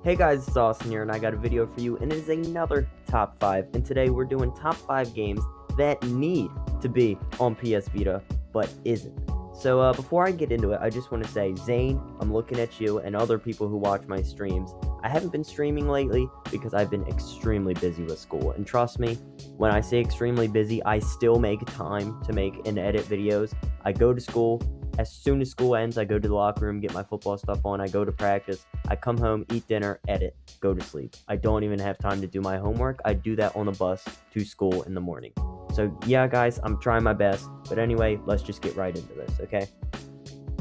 Hey guys, it's Austin here, and I got a video for you, and it is another top 5. And today we're doing top 5 games that need to be on PS Vita, but isn't. So before I get into it, I just want to say, Zane, I'm looking at you and other people who watch my streams. I haven't been streaming lately because I've been extremely busy with school. And trust me, when I say extremely busy, I still make time to make and edit videos. I go to school. As soon as school ends, I go to the locker room, get my football stuff on, I go to practice, I come home, eat dinner, edit, go to sleep. I don't even have time to do my homework. I do that on the bus to school in the morning. So yeah, guys, I'm trying my best. But anyway, let's just get right into this, okay?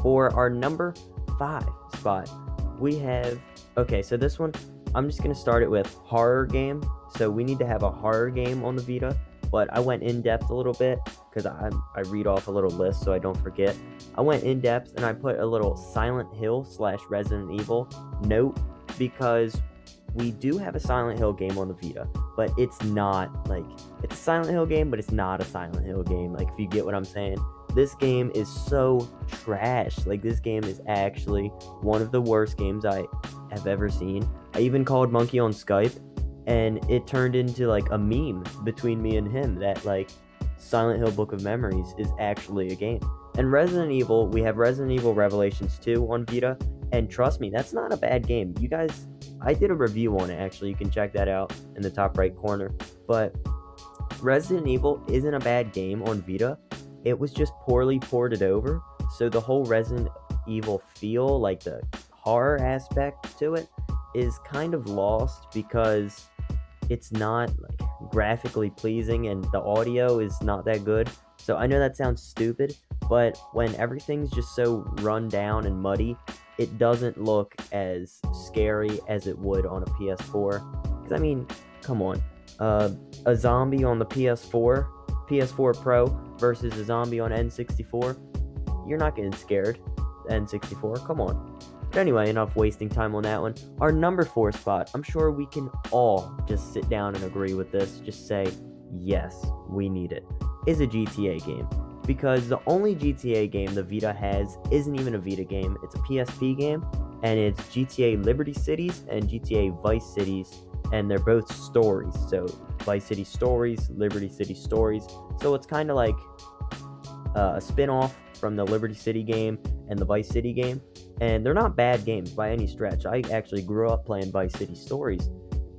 For our number 5 spot, we have... Okay, so this one, I'm just going to start it with horror game. So we need to have a horror game on the Vita. But I went in depth a little bit because I read off a little list so I don't forget. I went in depth and I put a little Silent Hill / Resident Evil note because we do have a Silent Hill game on the Vita, but it's not like, it's a Silent Hill game, but it's not a Silent Hill game. Like, if you get what I'm saying, this game is so trash. Like, this game is actually one of the worst games I have ever seen. I even called Monkey on Skype, and it turned into like a meme between me and him that like Silent Hill Book of Memories is actually a game. And Resident Evil, we have Resident Evil Revelations 2 on Vita, and trust me, that's not a bad game. You guys, I did a review on it actually, you can check that out in the top right corner. But Resident Evil isn't a bad game on Vita, it was just poorly ported over, so the whole Resident Evil feel, like the horror aspect to it, is kind of lost because it's not like graphically pleasing and the audio is not that good. So I know that sounds stupid, but when everything's just so run down and muddy, it doesn't look as scary as it would on a PS4. Because I mean, come on, a zombie on the PS4 Pro versus a zombie on N64, you're not getting scared. N64, come on. But anyway, enough wasting time on that one. Our number 4 spot, I'm sure we can all just sit down and agree with this, just say, yes, we need it, is a GTA game. Because the only GTA game the Vita has isn't even a Vita game, it's a PSP game, and it's GTA Liberty Cities and GTA Vice Cities, and they're both stories. So Vice City Stories, Liberty City Stories. So it's kind of like a spin-off from the Liberty City game and the Vice City game, and they're not bad games by any stretch. I actually grew up playing Vice City Stories,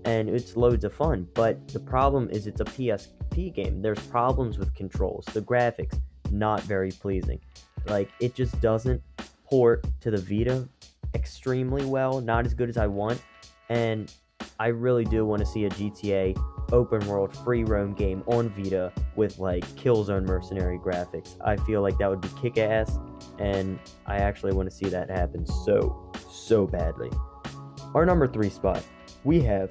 and it's loads of fun, but the problem is it's a PSP game. There's problems with controls, the graphics, not very pleasing. Like, it just doesn't port to the Vita extremely well, not as good as I want, and I really do want to see a GTA open world free roam game on Vita with like Killzone mercenary graphics. I feel like that would be kick-ass, and I actually want to see that happen so badly. Our number 3 spot, we have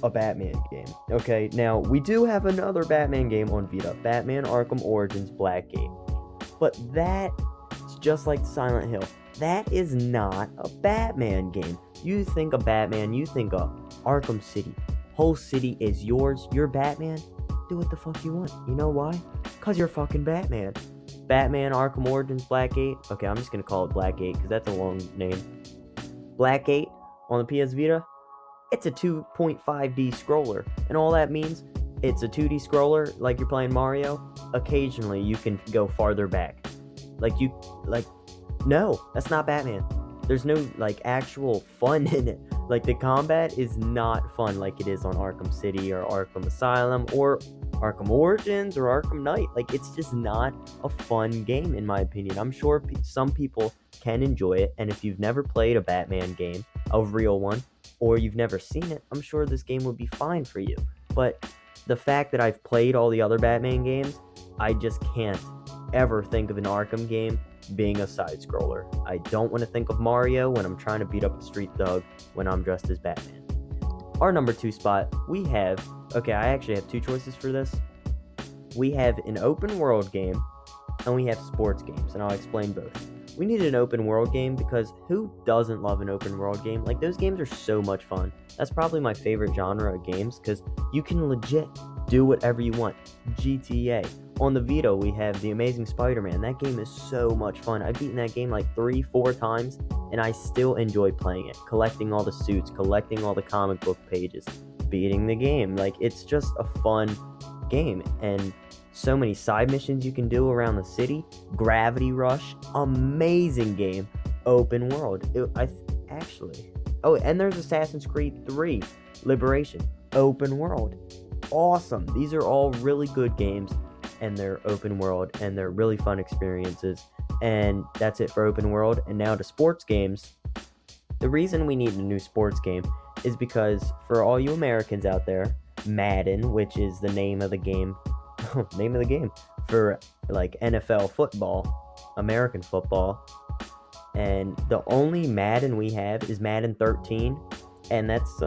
a Batman game. Okay, now we do have another Batman game on Vita, Batman Arkham Origins Blackgate, but that's just like Silent Hill. That is not a Batman game. You think of Batman, you think of Arkham City. Whole city is yours. You're Batman. Do what the fuck you want. You know why? Because you're fucking Batman. Batman Arkham Origins Blackgate. Okay, I'm just going to call it Blackgate because that's a long name. Blackgate on the PS Vita. It's a 2.5D scroller. And all that means, it's a 2D scroller like you're playing Mario. Occasionally, you can go farther back. No, that's not Batman. There's no, like, actual fun in it. Like, the combat is not fun like it is on Arkham City or Arkham Asylum or Arkham Origins or Arkham Knight. Like, it's just not a fun game, in my opinion. I'm sure some people can enjoy it, and if you've never played a Batman game, a real one, or you've never seen it, I'm sure this game would be fine for you. But the fact that I've played all the other Batman games, I just can't ever think of an Arkham game being a side scroller. I don't want to think of Mario when I'm trying to beat up a street thug when I'm dressed as Batman. Our number 2 spot, we have, okay, I actually have 2 choices for this. We have an open world game and we have sports games, and I'll explain both. We need an open world game, because who doesn't love an open world game? Like, those games are so much fun. That's probably my favorite genre of games, because you can legit do whatever you want. GTA. On the Vita, we have The Amazing Spider-Man. That game is so much fun. I've beaten that game like 3-4 times, and I still enjoy playing it. Collecting all the suits, collecting all the comic book pages, beating the game. Like, it's just a fun game, and so many side missions you can do around the city. Gravity Rush, amazing game. Open world. Oh, and there's Assassin's Creed 3, Liberation, open world. Awesome. These are all really good games, and they're open world, and they're really fun experiences. And that's it for open world. And now to sports games. The reason we need a new sports game is because, for all you Americans out there, Madden, which is the name of the game, for like NFL football, American football, and the only Madden we have is Madden 13, and that's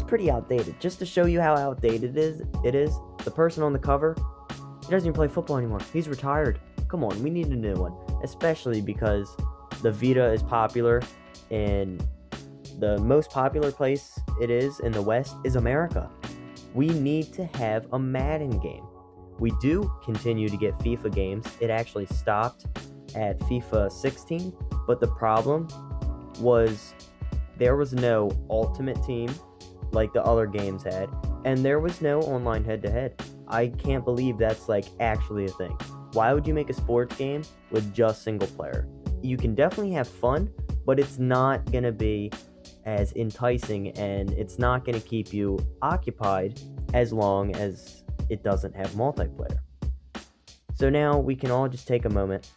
pretty outdated. Just to show you how outdated it is, the person on the cover, he doesn't even play football anymore. He's retired. Come on, we need a new one, especially because the Vita is popular, and the most popular place it is in the West is America. We need to have a Madden game. We do continue to get FIFA games. It actually stopped at FIFA 16, but the problem was there was no Ultimate Team like the other games had, and there was no online head-to-head. I can't believe that's like actually a thing. Why would you make a sports game with just single player? You can definitely have fun, but it's not gonna be as enticing, and it's not gonna keep you occupied as long as it doesn't have multiplayer. So now we can all just take a moment.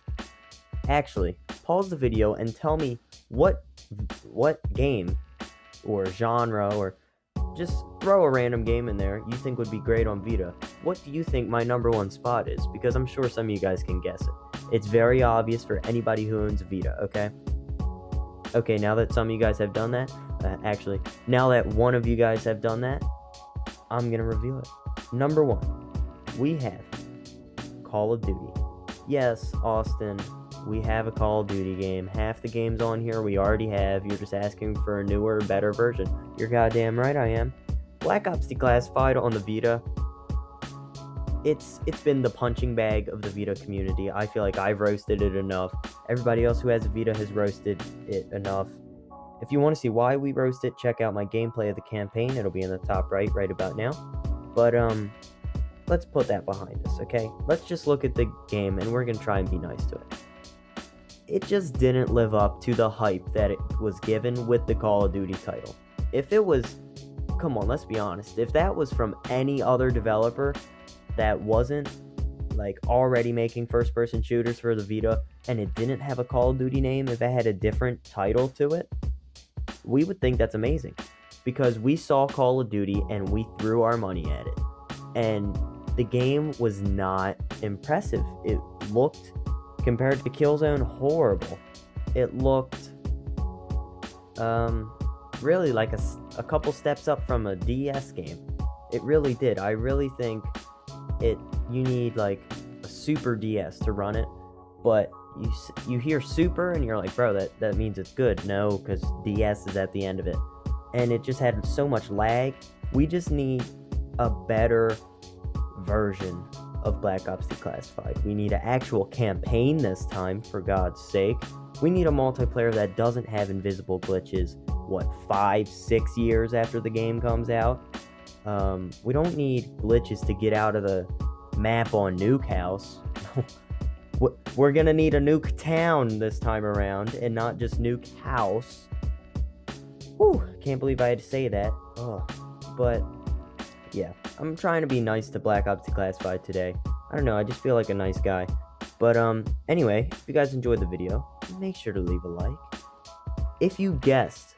Actually, pause the video and tell me what game or genre, or just throw a random game in there you think would be great on Vita. What do you think my number one spot is? Because I'm sure some of you guys can guess it. It's very obvious for anybody who owns a Vita, okay? Okay, now that some of you guys have done that, now that one of you guys have done that, I'm gonna reveal it. Number one, we have Call of Duty. Yes, Austin, we have a Call of Duty game. Half the games on here we already have. You're just asking for a newer, better version. You're goddamn right I am. Black Ops Declassified on the Vita. It's been the punching bag of the Vita community. I feel like I've roasted it enough. Everybody else who has a Vita has roasted it enough. If you want to see why we roast it, check out my gameplay of the campaign. It'll be in the top right about now. But let's put that behind us, okay? Let's just look at the game, and we're gonna try and be nice to it. It just didn't live up to the hype that it was given with the Call of Duty title. If it was, come on, let's be honest, if that was from any other developer that wasn't like already making first-person shooters for the Vita, and it didn't have a Call of Duty name, if it had a different title to it, we would think that's amazing, because we saw Call of Duty and we threw our money at it, and the game was not impressive. It looked, compared to Killzone, horrible. It looked really like a couple steps up from a DS game. It really did. I really think you need like a Super DS to run it, but you hear Super and you're like, bro, that means it's good. No, because DS is at the end of it, and it just had so much lag. We just need a better version of Black Ops Declassified. We need an actual campaign this time, for God's sake. We need a multiplayer that doesn't have invisible glitches, 5-6 years after the game comes out. We don't need glitches to get out of the map on Nuke House. We're gonna need a Nuke Town this time around, and not just Nuke House. Whew, can't believe I had to say that. Ugh. But yeah, I'm trying to be nice to Black Ops Declassified today. I don't know, I just feel like a nice guy. But anyway, if you guys enjoyed the video, make sure to leave a like. If you guessed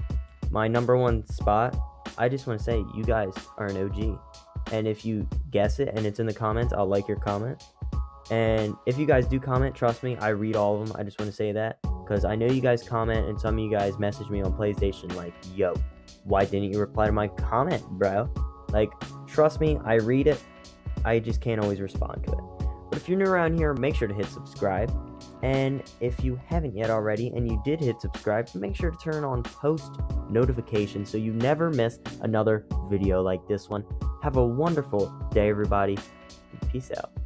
my number one spot, I just want to say you guys are an OG. And if you guess it and it's in the comments, I'll like your comment. And if you guys do comment, trust me, I read all of them. I just want to say that, because I know you guys comment, and some of you guys message me on PlayStation like, yo, why didn't you reply to my comment, bro? Like, trust me, I read it. I just can't always respond to it. But if you're new around here, make sure to hit subscribe. And if you haven't yet already and you did hit subscribe, make sure to turn on post notifications so you never miss another video like this one. Have a wonderful day, everybody. Peace out.